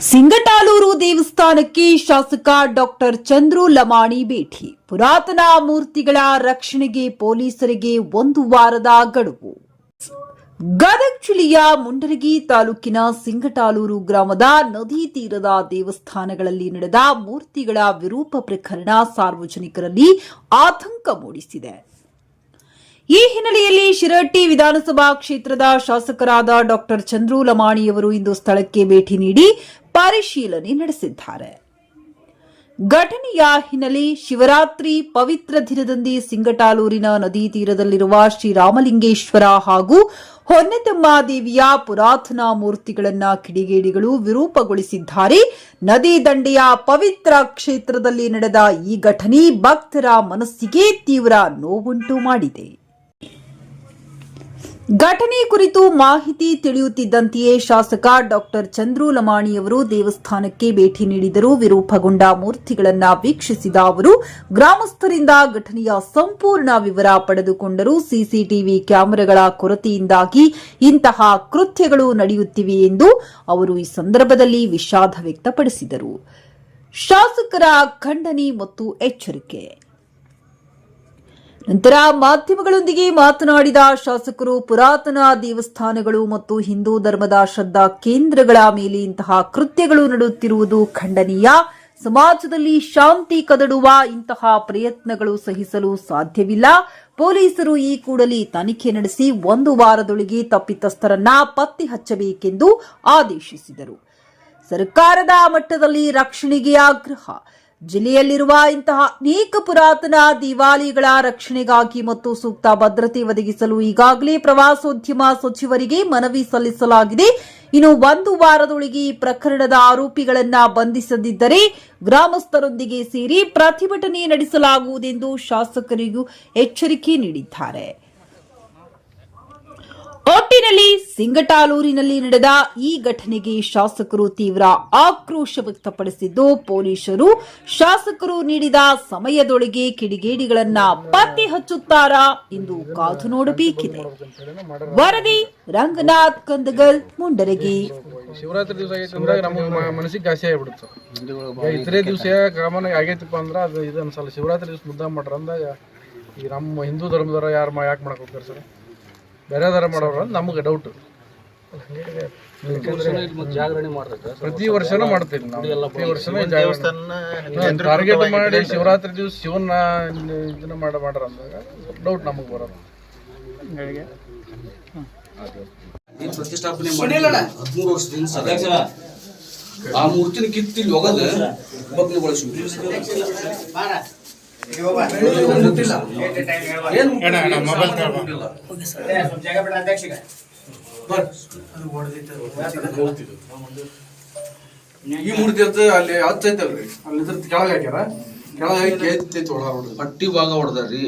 ಸಿಂಗಟಾಲೂರು ದೇವಸ್ಥಾನಕ್ಕೆ ಶಾಸಕ ಡಾಕ್ಟರ್ ಚಂದ್ರು ಲಮಾಣಿ ಭೇಟಿ. ಪುರಾತನ ಮೂರ್ತಿಗಳ ರಕ್ಷಣೆಗೆ ಪೊಲೀಸರಿಗೆ 1 ವಾರದ ಗಡುವು. ಗದಗ ಜಿಲ್ಲೆಯ ಮುಂಡರಗಿ ತಾಲೂಕಿನ ಸಿಂಗಟಾಲೂರು ಗ್ರಾಮದ ನದಿ ತೀರದ ದೇವಸ್ಥಾನಗಳಲ್ಲಿ ನಡೆದ ಮೂರ್ತಿಗಳ ವಿರೂಪ ಪ್ರಕರಣ ಸಾರ್ವಜನಿಕರಲ್ಲಿ ಆತಂಕ ಮೂಡಿಸಿದೆ. ಈ ಹಿನ್ನೆಲೆಯಲ್ಲಿ ಶಿರಹಟ್ಟಿ ವಿಧಾನಸಭಾ ಕ್ಷೇತ್ರದ ಶಾಸಕರಾದ ಡಾಕ್ಟರ್ ಚಂದ್ರು ಲಮಾಣಿಯವರು ಇಂದು ಸ್ಥಳಕ್ಕೆ ಭೇಟಿ ನೀಡಿ ಪರಿಶೀಲನೆ ನಡೆಸಿದ್ದಾರೆ. ಘಟನೆಯ ಹಿನ್ನೆಲೆ ಶಿವರಾತ್ರಿ ಪವಿತ್ರ ದಿನದಂದೇ ಸಿಂಗಟಾಲೂರಿನ ನದಿ ತೀರದಲ್ಲಿರುವ ಶ್ರೀರಾಮಲಿಂಗೇಶ್ವರ ಹಾಗೂ ಹೊನ್ನೆತಮ್ಮ ದೇವಿಯ ಪುರಾತನ ಮೂರ್ತಿಗಳನ್ನು ಕಿಡಿಗೇಡಿಗಳು ವಿರೂಪಗೊಳಿಸಿದ್ದಾರೆ. ನದಿ ದಂಡೆಯ ಪವಿತ್ರ ಕ್ಷೇತ್ರದಲ್ಲಿ ನಡೆದ ಈ ಘಟನೆ ಭಕ್ತರ ಮನಸ್ಸಿಗೆ ತೀವ್ರ ನೋವುಂಟು ಮಾಡಿದೆ. ಘಟನೆ ಕುರಿತು ಮಾಹಿತಿ ತಿಳಿಯುತ್ತಿದ್ದಂತೆಯೇ ಶಾಸಕ ಡಾಕ್ಟರ್ ಚಂದ್ರು ಲಮಾಣಿಯವರು ದೇವಸ್ಥಾನಕ್ಕೆ ಭೇಟಿ ನೀಡಿದರು. ವಿರೂಪಗೊಂಡ ಮೂರ್ತಿಗಳನ್ನು ವೀಕ್ಷಿಸಿದ ಅವರು ಗ್ರಾಮಸ್ಥರಿಂದ ಘಟನೆಯ ಸಂಪೂರ್ಣ ವಿವರ ಪಡೆದುಕೊಂಡರು. ಸಿಸಿಟಿವಿ ಕ್ಯಾಮೆರಾಗಳ ಕೊರತೆಯಿಂದಾಗಿ ಇಂತಹ ಕೃತ್ಯಗಳು ನಡೆಯುತ್ತಿವೆ ಎಂದು ಅವರು ಈ ಸಂದರ್ಭದಲ್ಲಿ ವಿಷಾದ ವ್ಯಕ್ತಪಡಿಸಿದರು. ಶಾಸಕರ ಖಂಡನೆ ಮತ್ತು ಎಚ್ಚರಿಕೆ ನಂತರ ಮಾಧ್ಯಮಗಳೊಂದಿಗೆ ಮಾತನಾಡಿದ ಶಾಸಕರು, ಪುರಾತನ ದೇವಸ್ಥಾನಗಳು ಮತ್ತು ಹಿಂದೂ ಧರ್ಮದ ಶ್ರದ್ಧಾ ಕೇಂದ್ರಗಳ ಮೇಲೆ ಇಂತಹ ಕೃತ್ಯಗಳು ನಡೆಯುತ್ತಿರುವುದು ಖಂಡನೀಯ. ಸಮಾಜದಲ್ಲಿ ಶಾಂತಿ ಕದಡುವ ಇಂತಹ ಪ್ರಯತ್ನಗಳು ಸಹಿಸಲು ಸಾಧ್ಯವಿಲ್ಲ. ಪೊಲೀಸರು ಈ ಕೂಡಲೇ ತನಿಖೆ ನಡೆಸಿ 1 ವಾರದೊಳಗೆ ತಪ್ಪಿತಸ್ಥರನ್ನ ಪತ್ತೆ ಹಚ್ಚಬೇಕೆಂದು ಆದೇಶಿಸಿದರು. ಸರ್ಕಾರದ ಮಟ್ಟದಲ್ಲಿ ರಕ್ಷಣೆಗೆ ಆಗ್ರಹ. ಜಿಲ್ಲೆಯಲ್ಲಿರುವ ಇಂತಹ ಅನೇಕ ಪುರಾತನ ದೇವಾಲಯಗಳ ರಕ್ಷಣೆಗಾಗಿ ಮತ್ತು ಸೂಕ್ತ ಭದ್ರತೆ ಒದಗಿಸಲು ಈಗಾಗಲೇ ಪ್ರವಾಸೋದ್ಯಮ ಸಚಿವರಿಗೆ ಮನವಿ ಸಲ್ಲಿಸಲಾಗಿದೆ. ಇನ್ನು 1 ವಾರದೊಳಗೆ ಈ ಪ್ರಕರಣದ ಆರೋಪಿಗಳನ್ನು ಬಂಧಿಸದಿದ್ದರೆ ಗ್ರಾಮಸ್ಥರೊಂದಿಗೆ ಸೇರಿ ಪ್ರತಿಭಟನೆ ನಡೆಸಲಾಗುವುದೆಂದು ಶಾಸಕರಿಗೂ ಎಚ್ಚರಿಕೆ ನೀಡಿದ್ದಾರೆ. ಒಟ್ಟಿನಲ್ಲಿ ಸಿಂಗಟಾಲೂರಿನಲ್ಲಿ ನಡೆದ ಈ ಘಟನೆಗೆ ಶಾಸಕರು ತೀವ್ರ ಆಕ್ರೋಶ ವ್ಯಕ್ತಪಡಿಸಿದ್ದು, ಪೊಲೀಸರು ಶಾಸಕರು ನೀಡಿದ ಸಮಯದೊಳಗೆ ಕಿಡಿಗೇಡಿಗಳನ್ನ ಪತ್ತೆ ಹಚ್ಚುತ್ತಾರಾ ಎಂದು ಕಾದು ನೋಡಬೇಕಿದೆ. ವರದಿ ರಂಗನಾಥ್ ಕಂದಗಲ್, ಮುಂಡರಗಿ. ಶಿವರಾತ್ರಿ ದಿವಸ ಆಗೈತಂದ್ರೆ ನಮಗೆ ಮನಸ್ಸಿಗೆ ಆಸೆ ಆಗ್ಬಿಡುತ್ತೆ. ಇತರೆ ದಿವಸ ಕಾಮನ್ ಆಗೈತಪ್ಪ ಅಂದ್ರೆ ಅದು ಇದು ಅನ್ಸಲ್ಲ. ಶಿವರಾತ್ರಿ ದಿವಸ ಮುದ್ದ ಮಾಡ್ರ ಅಂದಾಗ ಈಗ ನಮ್ಮ ಹಿಂದೂ ಧರ್ಮದವ್ರ ಯಾಕೆ ಮಾಡಕ್ಕೆ ಹೋಗ್ತಾರೆ ಸರ್? ಬೇರೆ ಥರ ಮಾಡೋರು ಅಂತ ನಮಗೆ ಡೌಟು. ಪ್ರತಿ ವರ್ಷನೂ ಮಾಡ್ತೀವಿ ನಾವು. ಪ್ರತಿ ವರ್ಷನೂ ಟಾರ್ಗೆಟ್ ಮಾಡಿ ಶಿವರಾತ್ರಿ ದಿವಸ ಶಿವನ್ನ ಇದನ್ನ ಮಾಡ್ರ ಅಂದಾಗ ಡೌಟ್ ನಮಗೆ ಬರೋದು. ಪ್ರತಿಷ್ಠಾಪನೆ ಮಾಡಿ 13 ವರ್ಷದಿಂದ ಸರ್ ಆ ಮೂರ್ತಿನ ಕಿತ್ತಿಲ್ಲಿ ಹೋಗದ ಭಕ್ತಿಗೊಳಿಸಿ ಈ ಮೂರ್ತಿ ಅಂತ ಅಲ್ಲಿ ಹಚ್ಚೈತಲ್ರಿ, ಅಲ್ಲಿ ಕೆಳಗೆ ಹಾಕ್ಯಾರ. ಕೆಳಗೆ ಪಟ್ಟಿ ಭಾಗ ಹೊಡೆದಾರ್ರಿ,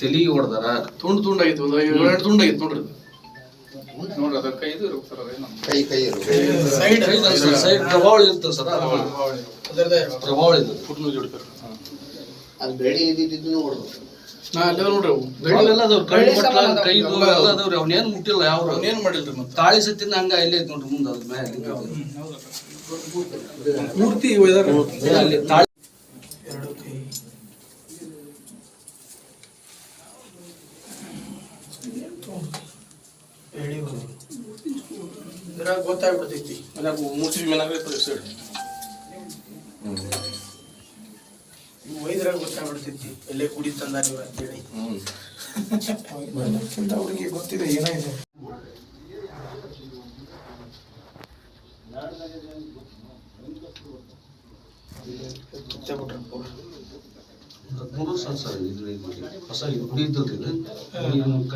ತೆಲಿಗೆ ಹೊಡೆದಾರ, ತುಂಡಾಗಿತ್ತು. 2 ತುಂಡಾಗಿತ್ತು ನೋಡ್ರಿ. ನೋಡ್ರಿ ಅದ ಕೈ ಇದು ಸೈಡ್ ಪ್ರಭಾವ ಇರ್ತದೆ ಸರ್. ಪ್ರಭಾವ ಇದೆ. ಅದು ಬೆಳಿ ಇದ್ದಿದ್ದು ನೋಡ್ಬೇಕು. ಅವನೇನು ಮುಟ್ಟಿಲ್ಲ, ಯಾವ ಏನ್ ಮಾಡಿಲ್ರಿ. ಮತ್ತೆ ತಾಳಿ ಸತ್ತಿನ ಹಂಗ ಇಲ್ಲೇ ಐತಿ ನೋಡ್ರಿ ಮುಂದೆ. ಅದ್ರ ಮೇಲೆ ಮೂರ್ತಿ ಅಲ್ಲಿ ತಾಳಿ ಗೊತ್ತಾಗ್ಬಿಡ್ತೈತಿ. ಮೂರ್ತಿ ಒಯ್ದ್ರಾಗ ಗೊತ್ತಾಗ್ಬಿಡ್ತೈತಿ ಎಲ್ಲೇ ಕುಡಿ ತಂದಾರ ಇವ್ರು ಅಂತೇಳಿ. ಅವ್ರಿಗೆ ಗೊತ್ತಿದೆ ಏನಾಗಿದೆ.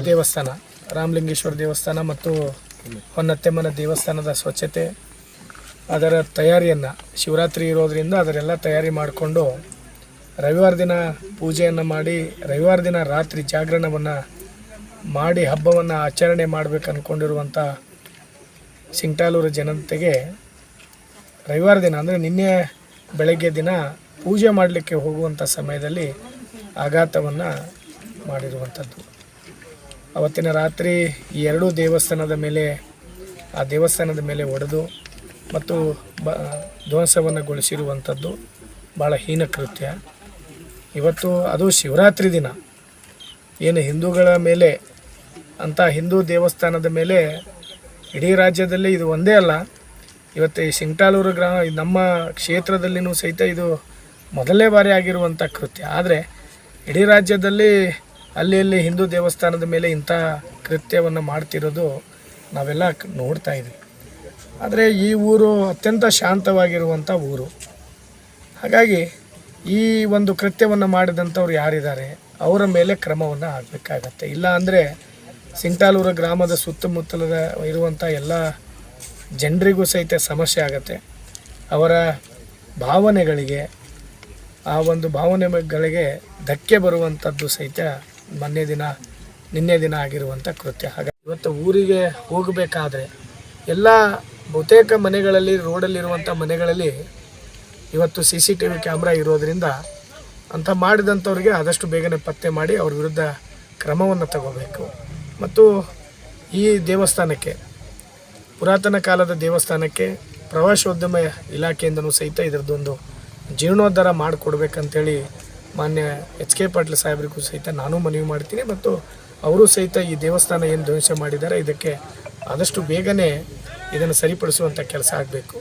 ದೇವಸ್ಥಾನ, ರಾಮಲಿಂಗೇಶ್ವರ ದೇವಸ್ಥಾನ ಮತ್ತು ಹೊನ್ನತ್ತೆಮ್ಮನ ದೇವಸ್ಥಾನದ ಸ್ವಚ್ಛತೆ, ಅದರ ತಯಾರಿಯನ್ನು ಶಿವರಾತ್ರಿ ಇರೋದರಿಂದ ಅದರೆಲ್ಲ ತಯಾರಿ ಮಾಡಿಕೊಂಡು ರವಿವಾರ ದಿನ ಪೂಜೆಯನ್ನು ಮಾಡಿ ರವಿವಾರ ದಿನ ರಾತ್ರಿ ಜಾಗರಣವನ್ನು ಮಾಡಿ ಹಬ್ಬವನ್ನು ಆಚರಣೆ ಮಾಡಬೇಕು ಅಂದ್ಕೊಂಡಿರುವಂಥ ಸಿಂಗಟಾಲೂರು ಜನತೆಗೆ ರವಿವಾರ ದಿನ ಅಂದರೆ ನಿನ್ನೆ ಬೆಳಗ್ಗೆ ದಿನ ಪೂಜೆ ಮಾಡಲಿಕ್ಕೆ ಹೋಗುವಂಥ ಸಮಯದಲ್ಲಿ ಆಘಾತವನ್ನು ಮಾಡಿರುವಂಥದ್ದು. ಅವತ್ತಿನ ರಾತ್ರಿ ಈ 2 ದೇವಸ್ಥಾನದ ಮೇಲೆ ಹೊಡೆದು ಮತ್ತು ಧ್ವಂಸವನ್ನುಗೊಳಿಸಿರುವಂಥದ್ದು ಭಾಳ ಹೀನ ಕೃತ್ಯ. ಇವತ್ತು ಅದು ಶಿವರಾತ್ರಿ ದಿನ ಏನು ಹಿಂದೂಗಳ ಮೇಲೆ ಅಂಥ ಹಿಂದೂ ದೇವಸ್ಥಾನದ ಮೇಲೆ ಇಡೀ ರಾಜ್ಯದಲ್ಲಿ ಇದು ಒಂದೇ ಅಲ್ಲ, ಇವತ್ತು ಈ ಸಿಂಗ್ಟಾಲೂರು ನಮ್ಮ ಕ್ಷೇತ್ರದಲ್ಲಿನೂ ಸಹಿತ ಇದು ಮೊದಲನೇ ಬಾರಿ ಆಗಿರುವಂಥ ಕೃತ್ಯ. ಆದರೆ ಇಡೀ ರಾಜ್ಯದಲ್ಲಿ ಅಲ್ಲಿ ಹಿಂದೂ ದೇವಸ್ಥಾನದ ಮೇಲೆ ಇಂಥ ಕೃತ್ಯವನ್ನು ಮಾಡ್ತಿರೋದು ನಾವೆಲ್ಲ ನೋಡ್ತಾ ಇದ್ವಿ. ಆದರೆ ಈ ಊರು ಅತ್ಯಂತ ಶಾಂತವಾಗಿರುವಂಥ ಊರು. ಹಾಗಾಗಿ ಈ ಒಂದು ಕೃತ್ಯವನ್ನು ಮಾಡಿದಂಥವ್ರು ಯಾರಿದ್ದಾರೆ ಅವರ ಮೇಲೆ ಕ್ರಮವನ್ನು ಆಗಬೇಕಾಗತ್ತೆ. ಇಲ್ಲ ಅಂದರೆ ಸಿಂಗ್ಟಾಲೂರು ಗ್ರಾಮದ ಸುತ್ತಮುತ್ತಲದ ಇರುವಂಥ ಎಲ್ಲ ಜನರಿಗೂ ಸಹಿತ ಸಮಸ್ಯೆ ಆಗತ್ತೆ. ಅವರ ಭಾವನೆಗಳಿಗೆ ಆ ಒಂದು ಭಾವನೆಗಳಿಗೆ ಧಕ್ಕೆ ಬರುವಂಥದ್ದು ಸಹಿತ ನಿನ್ನೆ ದಿನ ಆಗಿರುವಂಥ ಕೃತ್ಯ. ಹಾಗಾಗಿ ಇವತ್ತು ಊರಿಗೆ ಹೋಗಬೇಕಾದ್ರೆ ಎಲ್ಲ ಬಹುತೇಕ ಮನೆಗಳಲ್ಲಿ ರೋಡಲ್ಲಿರುವಂಥ ಮನೆಗಳಲ್ಲಿ ಇವತ್ತು CCTV ಕ್ಯಾಮ್ರಾ ಇರೋದರಿಂದ ಅಂಥ ಮಾಡಿದಂಥವ್ರಿಗೆ ಆದಷ್ಟು ಬೇಗನೆ ಪತ್ತೆ ಮಾಡಿ ಅವ್ರ ವಿರುದ್ಧ ಕ್ರಮವನ್ನು ತಗೋಬೇಕು. ಮತ್ತು ಈ ದೇವಸ್ಥಾನಕ್ಕೆ, ಪುರಾತನ ಕಾಲದ ದೇವಸ್ಥಾನಕ್ಕೆ ಪ್ರವಾಸೋದ್ಯಮ ಇಲಾಖೆಯಿಂದನೂ ಸಹಿತ ಇದರದ್ದೊಂದು ಜೀರ್ಣೋದ್ಧಾರ ಮಾಡಿಕೊಡ್ಬೇಕಂತೇಳಿ ಮಾನ್ಯ HK ಪಾಟೀಲ್ ಸಾಹೇಬರಿಗೂ ಸಹಿತ ನಾನು ಮನವಿ ಮಾಡ್ತೀನಿ. ಮತ್ತು ಅವರು ಸಹಿತ ಈ ದೇವಸ್ಥಾನ ಏನು ಧ್ವಂಸ ಮಾಡಿದ್ದಾರೆ ಇದಕ್ಕೆ ಆದಷ್ಟು ಬೇಗನೆ ಇದನ್ನು ಸರಿಪಡಿಸುವಂಥ ಕೆಲಸ ಆಗಬೇಕು.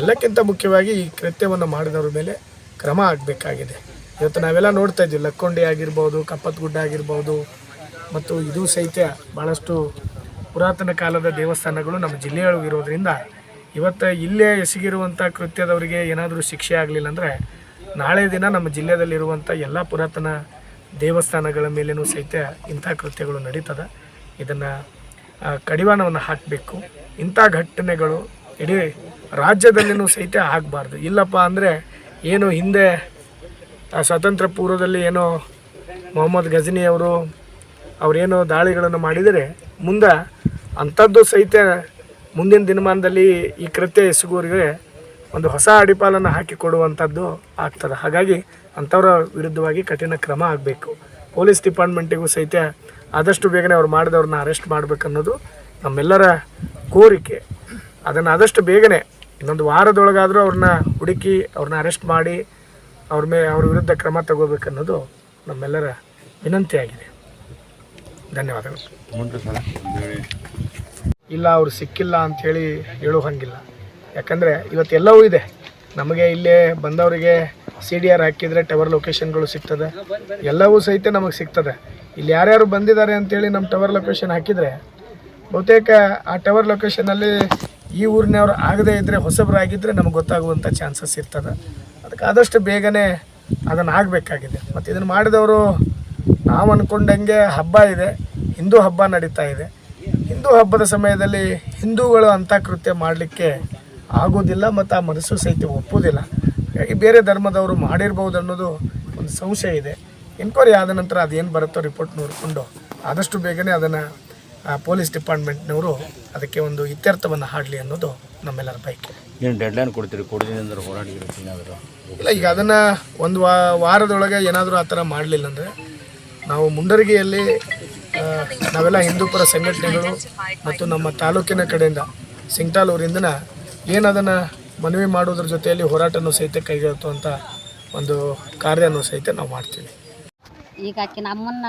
ಎಲ್ಲಕ್ಕಿಂತ ಮುಖ್ಯವಾಗಿ ಈ ಕೃತ್ಯವನ್ನು ಮಾಡಿದವ್ರ ಮೇಲೆ ಕ್ರಮ ಆಗಬೇಕಾಗಿದೆ. ಇವತ್ತು ನಾವೆಲ್ಲ ನೋಡ್ತಾ ಇದ್ದೀವಿ, ಲಕ್ಕೊಂಡಿ ಆಗಿರ್ಬೋದು, ಕಪ್ಪತ್ಗುಡ್ಡ ಆಗಿರ್ಬೋದು, ಮತ್ತು ಇದು ಸಹಿತ ಭಾಳಷ್ಟು ಪುರಾತನ ಕಾಲದ ದೇವಸ್ಥಾನಗಳು ನಮ್ಮ ಜಿಲ್ಲೆಯೊಳಗೆ ಇರೋದ್ರಿಂದ ಇವತ್ತು ಇಲ್ಲೇ ಎಸಗಿರುವಂಥ ಕೃತ್ಯದವರಿಗೆ ಏನಾದರೂ ಶಿಕ್ಷೆ ಆಗಲಿಲ್ಲ ಅಂದರೆ ನಾಳೆ ದಿನ ನಮ್ಮ ಜಿಲ್ಲೆಯಲ್ಲಿರುವಂಥ ಎಲ್ಲ ಪುರಾತನ ದೇವಸ್ಥಾನಗಳ ಮೇಲೇನೂ ಸಹಿತ ಇಂಥ ಕೃತ್ಯಗಳು ನಡೀತದೆ. ಇದನ್ನು ಕಡಿವಾಣವನ್ನು ಹಾಕಬೇಕು. ಇಂಥ ಘಟನೆಗಳು ಇಡೀ ರಾಜ್ಯದಲ್ಲಿನೂ ಸಹಿತ ಆಗಬಾರ್ದು. ಇಲ್ಲಪ್ಪ ಅಂದರೆ ಏನು ಹಿಂದೆ ಸ್ವಾತಂತ್ರ್ಯ ಪೂರ್ವದಲ್ಲಿ ಏನೋ ಮೊಹಮ್ಮದ್ ಗಜನಿ ಅವರೇನೋ ದಾಳಿಗಳನ್ನು ಮಾಡಿದರೆ ಮುಂದೆ ಅಂಥದ್ದು ಸಹಿತ ಮುಂದಿನ ದಿನಮಾನದಲ್ಲಿ ಈ ಕೃತ್ಯ ಎಸಗುವವರಿಗೆ ಒಂದು ಹೊಸ ಅಡಿಪಾಲನ್ನು ಹಾಕಿಕೊಡುವಂಥದ್ದು ಆಗ್ತದೆ. ಹಾಗಾಗಿ ಅಂಥವ್ರ ವಿರುದ್ಧವಾಗಿ ಕಠಿಣ ಕ್ರಮ ಆಗಬೇಕು. ಪೊಲೀಸ್ ಡಿಪಾರ್ಟ್ಮೆಂಟಿಗೂ ಸಹಿತ ಆದಷ್ಟು ಬೇಗನೆ ಅವ್ರು ಮಾಡಿದವ್ರನ್ನ ಅರೆಸ್ಟ್ ಮಾಡಬೇಕನ್ನೋದು ನಮ್ಮೆಲ್ಲರ ಕೋರಿಕೆ. ಅದನ್ನು ಆದಷ್ಟು ಬೇಗನೆ ಇನ್ನೊಂದು ವಾರದೊಳಗಾದರೂ ಅವ್ರನ್ನ ಹುಡುಕಿ ಅವ್ರನ್ನ ಅರೆಸ್ಟ್ ಮಾಡಿ ಅವ್ರ ವಿರುದ್ಧ ಕ್ರಮ ತಗೋಬೇಕನ್ನೋದು ನಮ್ಮೆಲ್ಲರ ವಿನಂತಿಯಾಗಿದೆ. ಧನ್ಯವಾದಗಳು. ಇಲ್ಲ ಅವ್ರು ಸಿಕ್ಕಿಲ್ಲ ಅಂಥೇಳಿ ಹೇಳೋ ಹಂಗಿಲ್ಲ. ಯಾಕಂದರೆ ಇವತ್ತೆಲ್ಲವೂ ಇದೆ. ನಮಗೆ ಇಲ್ಲೇ ಬಂದವರಿಗೆ CDR ಹಾಕಿದರೆ ಟವರ್ ಲೊಕೇಶನ್ಗಳು ಸಿಗ್ತದೆ, ಎಲ್ಲವೂ ಸಹಿತ ನಮಗೆ ಸಿಗ್ತದೆ. ಇಲ್ಲಿ ಯಾರ್ಯಾರು ಬಂದಿದ್ದಾರೆ ಅಂಥೇಳಿ ನಮ್ಮ ಟವರ್ ಲೊಕೇಶನ್ ಹಾಕಿದರೆ ಬಹುತೇಕ ಆ ಟವರ್ ಲೊಕೇಶನಲ್ಲಿ ಈ ಊರಿನವ್ರು ಆಗದೇ ಇದ್ದರೆ ಹೊಸಬರಾಗಿದ್ದರೆ ನಮಗೆ ಗೊತ್ತಾಗುವಂಥ ಚಾನ್ಸಸ್ ಇರ್ತದೆ. ಅದಕ್ಕೆ ಆದಷ್ಟು ಬೇಗನೆ ಅದನ್ನು ಆಗಬೇಕಾಗಿದೆ. ಮತ್ತು ಇದನ್ನು ಮಾಡಿದವರು ನಾವು ಅಂದ್ಕೊಂಡಂಗೆ ಹಬ್ಬ ಇದೆ, ಹಿಂದೂ ಹಬ್ಬ ನಡೀತಾ ಇದೆ. ಹಿಂದೂ ಹಬ್ಬದ ಸಮಯದಲ್ಲಿ ಹಿಂದೂಗಳು ಅಂಥ ಕೃತ್ಯ ಮಾಡಲಿಕ್ಕೆ ಆಗೋದಿಲ್ಲ ಮತ್ತು ಆ ಮನಸ್ಸು ಸಹಿತ ಒಪ್ಪೋದಿಲ್ಲ. ಹಾಗಾಗಿ ಬೇರೆ ಧರ್ಮದವರು ಮಾಡಿರ್ಬೋದು ಅನ್ನೋದು ಒಂದು ಸಂಶಯ ಇದೆ. ಎನ್ಕ್ವೈರಿ ಆದ ನಂತರ ಅದೇನು ಬರುತ್ತೋ ರಿಪೋರ್ಟ್ ನೋಡಿಕೊಂಡು ಆದಷ್ಟು ಬೇಗನೆ ಅದನ್ನು ಪೊಲೀಸ್ ಡಿಪಾರ್ಟ್ಮೆಂಟ್ನವರು ಅದಕ್ಕೆ ಒಂದು ಇತ್ಯರ್ಥವನ್ನು ಹಾಡಲಿ ಅನ್ನೋದು ನಮ್ಮೆಲ್ಲರ ಬಯಕೆ. ಏನು ಡೆಡ್ಲೈನ್ ಕೊಡ್ತೀರಿ? ಕೊಡೋದ್ರಿಂದ ಹೋರಾಡಿರುತ್ತೆ ಏನಾದರೂ? ಇಲ್ಲ, ಈಗ ಅದನ್ನು ಒಂದು ವಾರದೊಳಗೆ ಏನಾದರೂ ಆ ಥರ ಮಾಡಲಿಲ್ಲ ಅಂದರೆ ನಾವು ಮುಂಡರಗಿಯಲ್ಲಿ ನಾವೆಲ್ಲ ಹಿಂದೂಪರ ಸಂಘಟನೆಗಳು ಮತ್ತು ನಮ್ಮ ತಾಲೂಕಿನ ಕಡೆಯಿಂದ ಸಿಂಗ್ಟಾಲೂರಿಂದನ ಏನದನ್ನು ಮನವಿ ಮಾಡೋದ್ರ ಜೊತೆಯಲ್ಲಿ ಹೋರಾಟನೂ ಸಹಿತ ಕೈಗೆತ್ತುವಂಥ ಒಂದು ಕಾರ್ಯನೂ ಸಹಿತ ನಾವು ಮಾಡ್ತೀವಿ. ಈಗ ಆಕೆ ನಮ್ಮನ್ನ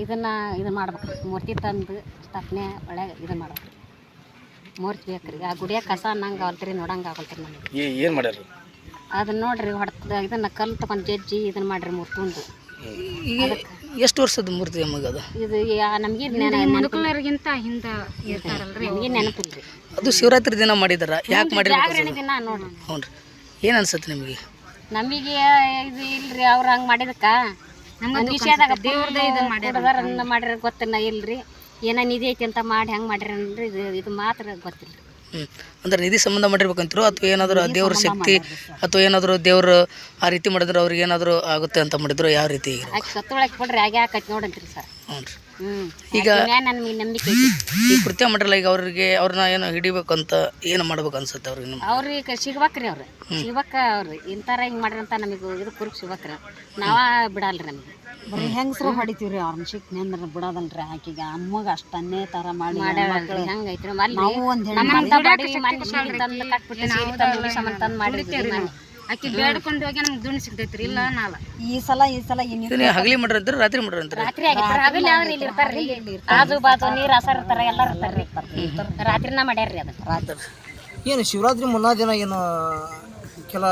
ಇದನ್ನು ಮಾಡ್ಬೇಕು, ಮೂರ್ತಿ ತಂದು ಸ್ಥಾಪನೆ ಒಳಗೆ ಇದನ್ನು ಮಾಡ್ಬೇಕು. ಮೂರ್ತಿ ಬೇಕ್ರಿ. ಆ ಗುಡಿಯ ಕಸ ಅನ್ನಂಗೆ ಆಗಲ್ತ್ರಿ, ನೋಡಂಗೆ ಆಗಲ್ತ್ರಿ ನಮಗೆ. ಏನು ಮಾಡ್ಯಾರ ಅದನ್ನ ನೋಡ್ರಿ, ಇದನ್ನು ಕಲ್ಲು ತಗೊಂಡು ಜಜ್ಜಿ ಇದನ್ನು ಮಾಡ್ರಿ ಮೂರ್ತಿ ಉಂಡು. ಈಗ ಎಷ್ಟು ವರ್ಷದ ಮೂರ್ತಿ ನಮಗೆ ಅದು? ಇದು ನಮಗೆ ನೆನಪಿಲ್ಲರಿಗಿಂತ ಹಿಂದೆ ಇರ್ತಾರಲ್ರಿ, ನಮಗೆ ನೆನಪಿಲ್ರಿ. ಅದು ಶಿವರಾತ್ರಿ ದಿನ ಮಾಡಿದಾರ? ಯಾಕೆ ಮಾಡಿರ? ಜಾಗರಣೆ ದಿನ ನೋಡ್ರಿ. ಹ್ಞೂ ರೀ. ಏನು ಅನ್ಸತ್ತೆ ನಿಮಗೆ? ನಮಗೆ ಇದು ಇಲ್ರಿ, ಅವ್ರು ಹಂಗೆ ಮಾಡಿದಕ್ಕ ವಿಷಯದಾಗ ದೇವ್ರನ್ನ ಮಾಡ್ಯಾರ ಗೊತ್ತಿಲ್ಲ ಇಲ್ರಿ. ಏನೋ ನಿಧಿ ಐತಿ ಅಂತ ಮಾಡಿ ಹೆಂಗೆ ಮಾಡ್ಯಾರ ಅಂದ್ರೆ ಇದು ಮಾತ್ರ ಗೊತ್ತಿಲ್ಲ. ಅಂದ್ರೆ ನಿಧಿ ಸಂಬಂಧ ಮಾಡಿರ್ಬೇಕಂತರು ಅಥವಾ ಏನಾದರೂ ದೇವ್ರ ಶಕ್ತಿ ಅಥವಾ ಏನಾದರೂ ದೇವ್ರು ಆ ರೀತಿ ಮಾಡಿದ್ರೆ ಅವ್ರಿಗೆ ಏನಾದರೂ ಆಗುತ್ತೆ ಅಂತ ಮಾಡಿದ್ರು? ಯಾವ ರೀತಿ ಸತ್ತೊಳಕ್ಕೆ ಕೊಡ್ರಿ, ಹಾಗೆ ಹಾಕೈತಿ ನೋಡಂತ್ರಿ ಸರ್. ಹ್ಞೂ ರೀ. ಈಗ ನಮಗೆ ನಂಬಿಕೆ ಐತಿ. ಈ ಕೃತ್ಯ ಮಾಡಿರಲ್ಲ, ಈಗ ಅವ್ರನ್ನ ಏನೋ ಹಿಡಿಬೇಕಂತ ಏನು ಮಾಡ್ಬೇಕು ಅನ್ಸುತ್ತೆ ಅವ್ರಿಗೆ? ಅವ್ರಿಗೆ ಸಿಗ್ಬೇಕ್ರಿ ಅವ್ರು ಅವ್ರು ಇಂಥರ ಹಿಂಗೆ ಮಾಡ್ರಂತ ನಮಗೆ ಇದು ಕುರುಕ್ ಸಿಗ್ಬೇಕ್ರಿ. ನಾವ ಬಿಡಲ್ರಿ ನಮಗೆ. ಬರೀ ಹೆಂಗಸ್ರು ಹೊಡಿತೀವ್ರಿ ಅವ್ರನ್ನ ಸಿಕ್ನಿ ಅಂದ್ರೆ ಬಿಡೋದಲ್ರಿ. ಆಕಿಗೆ ಅಮ್ಮಗ ಅಷ್ಟು ಅನ್ನೇ ಥರ ಮಾಡಿ ಹಂಗೈತ್ರಿ. ನಾವು ಒಂದು ಆಕಿ ಬೇಡ್ಕೊಂಡು ಹೋಗಿ ನಮ್ಗೆ ದುಡ್ಡು ಸಿಗ್ತೈತ್ರಿ. ಇಲ್ಲ ನಾವ ಈ ಸಲ ಹಗಲಿ ಮಾಡ್ರಂತಾರೆ, ರಾತ್ರಿ ಮಾಡ್ರಂತಾರೆ? ರಾತ್ರಿ ಆಗೈತ್ರಿ. ಅವ್ರು ಇಲ್ಲಿ ಇರ್ತಾರ್ರಿ, ಆಜು ಬಾಜು ನೀರು ಹಸರ್ ಇರ್ತಾರ, ಎಲ್ಲರೂ ಇರ್ತಾರ್ರಿ. ರಾತ್ರಿನ ಮಾಡ್ಯಾರ್ರಿ ಅದನ್ನ. ರಾತ್ರಿ ಏನು ಶಿವರಾತ್ರಿ ಮುನ್ನಾ ದಿನ ಏನು ಕೆಲ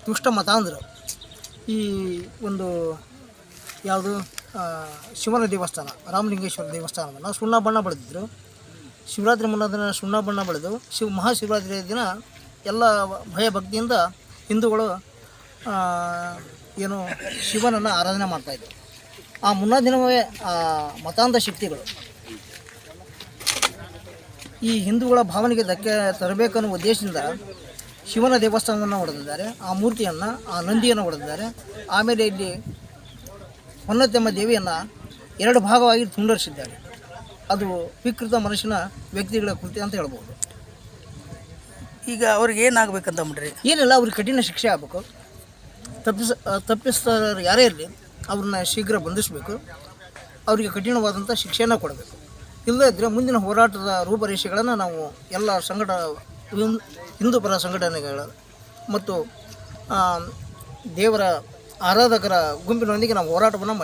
ದುಷ್ಟ ಮತಾಂಧ್ರು ಈ ಒಂದು ಯಾವುದು ಶಿವನ ದೇವಸ್ಥಾನ, ರಾಮಲಿಂಗೇಶ್ವರ ದೇವಸ್ಥಾನವನ್ನು ಸುಣ್ಣ ಬಣ್ಣ ಬಳಿದಿದ್ರು. ಶಿವರಾತ್ರಿ ಮುನ್ನಾ ದಿನ ಸುಣ್ಣ ಬಣ್ಣ ಬಳಿದು ಮಹಾಶಿವರಾತ್ರಿಯ ದಿನ ಎಲ್ಲ ಭಯಭಕ್ತಿಯಿಂದ ಹಿಂದೂಗಳು ಏನು ಶಿವನನ್ನು ಆರಾಧನೆ ಮಾಡ್ತಾಯಿದ್ರು. ಆ ಮುನ್ನಾ ದಿನವೇ ಆ ಮತಾಂಧ ಶಕ್ತಿಗಳು ಈ ಹಿಂದೂಗಳ ಭಾವನೆಗೆ ಧಕ್ಕೆ ತರಬೇಕನ್ನೋ ಉದ್ದೇಶದಿಂದ ಶಿವನ ದೇವಸ್ಥಾನವನ್ನು ಹೊಡೆದಿದ್ದಾರೆ. ಆ ಮೂರ್ತಿಯನ್ನು, ಆ ನಂದಿಯನ್ನು ಹೊಡೆದಿದ್ದಾರೆ. ಆಮೇಲೆ ಇಲ್ಲಿ ಹೊನ್ನತೆಮ್ಮ ದೇವಿಯನ್ನು 2 ಭಾಗವಾಗಿ ತುಂಡರಿಸಿದ್ದಾರೆ. ಅದು ವಿಕೃತ ಮನುಷ್ಯನ ವ್ಯಕ್ತಿಗಳ ಕೃತ್ಯ ಅಂತ ಹೇಳ್ಬೋದು. ಈಗ ಅವ್ರಿಗೆ ಏನಾಗಬೇಕಂತ ಮಾಡ್ರಿ? ಏನಿಲ್ಲ, ಅವ್ರಿಗೆ ಕಠಿಣ ಶಿಕ್ಷೆ ಆಗಬೇಕು. ತಪ್ಪಿಸ್ತಾರ ಯಾರೇ ಇರಲಿ ಅವ್ರನ್ನ ಶೀಘ್ರ ಬಂಧಿಸಬೇಕು. ಅವರಿಗೆ ಕಠಿಣವಾದಂಥ ಶಿಕ್ಷೆಯನ್ನು ಕೊಡಬೇಕು. ಇಲ್ಲದೇ ಇದ್ದರೆ ಮುಂದಿನ ಹೋರಾಟದ ರೂಪರೇಷೆಗಳನ್ನು ನಾವು ಎಲ್ಲ ಹಿಂದೂ ಪರ ಸಂಘಟನೆಗಳ ಮತ್ತು ದೇವರ ಆರಾಧಕರ ಗುಂಪಿನೊಂದಿಗೆ ನಾವು ಹೋರಾಟವನ್ನು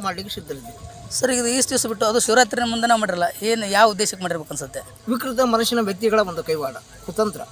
ಮಾಡಲಿಕ್ಕೆ ಸಿದ್ಧರಿದ್ದೀವಿ. ಸರ್, ಇದು ಇಷ್ಟು ದಿವಸ ಬಿಟ್ಟು ಅದು ಶಿವರಾತ್ರಿ ಮುಂದನ ಮಾಡಿರಲ್ಲ, ಏನು ಯಾವ ಉದ್ದೇಶಕ್ಕೆ ಮಾಡಿರ್ಬೇಕು ಅನ್ಸುತ್ತೆ? ವಿಕೃತ ಮನುಷ್ಯನ ವ್ಯಕ್ತಿಗಳ ಒಂದು ಕೈವಾಡ, ಕುತಂತ್ರ.